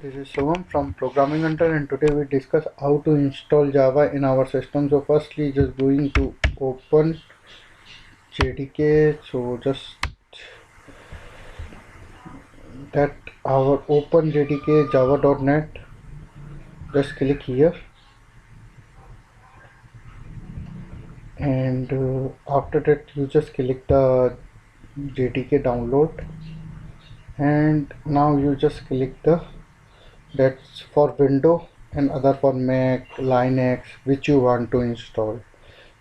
This is Shivam from Programming Hunter, and today we discuss how to install Java in our system. So firstly, just going to open JDK. So just that our open JDK java.net. Just click here, and after that you just click the JDK download, and now you just click the that's for Windows and other for Mac, Linux, which you want to install.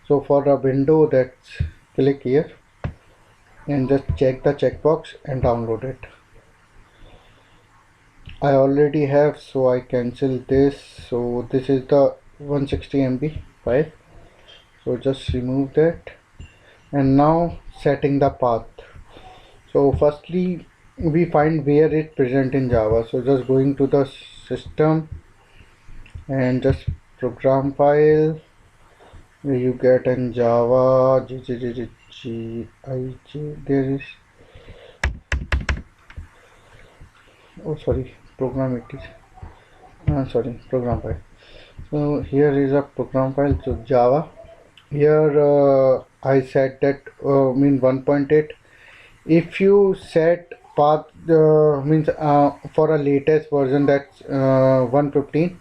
So for a window, that's click here and just check the checkbox and download it. I already have, so I cancel this. So this is the 160 MB file, so just remove that. And now setting the path. So firstly we find where it present in Java, so just going to the system and just program file where you get in Java there is program it is sorry program file. So here is a program file, so Java. Here I set that mean 1.8. If you set path means for a latest version, that's 115,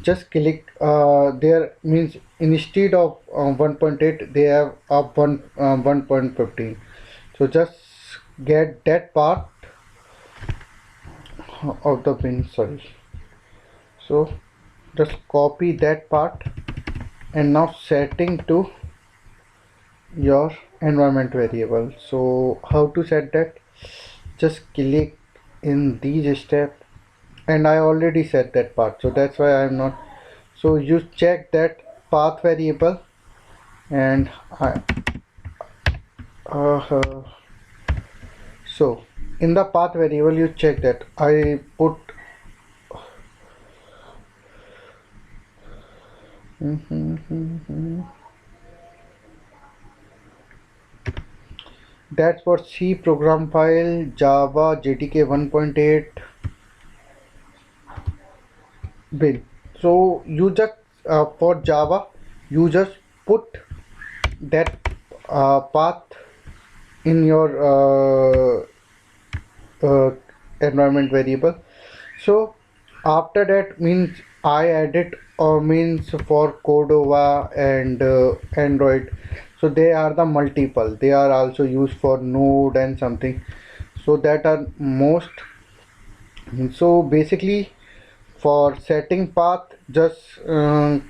just click there, means instead of 1.8 they have up 1.15. so just get that part of the bin, sorry. So just copy that part and now setting to your environment variable. So how to set that? Just click in these step, and I already set that part, so that's why I'm not. So you check that path variable, and so in the path variable you check that I put that's for C program file Java JDK 1.8 bin. So you just for Java you just put that path in your environment variable. So after that means I added means for Cordova and Android, so they are the multiple, they are also used for Node and something, so that are most. So basically for setting path, just type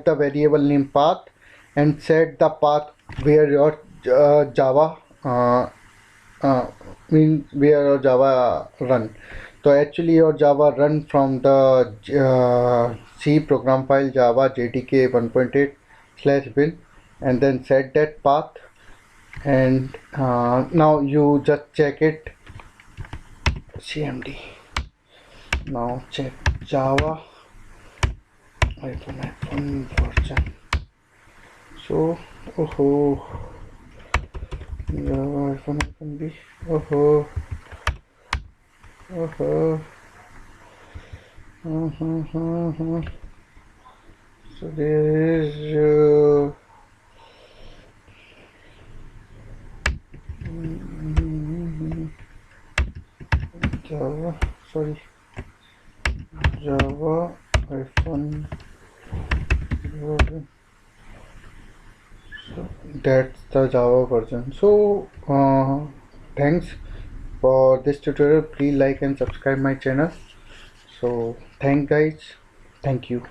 the variable name path and set the path where your Java means where your Java run. So actually your Java run from the C program file Java JDK 1.8 slash bin, and then set that path. And now you just check it cmd. Now check Java iPhone version. So Java iPhone B. So there is Java iPhone version. So that's the Java version. So thanks for this tutorial. Please like and subscribe my channel. So thank guys, thank you.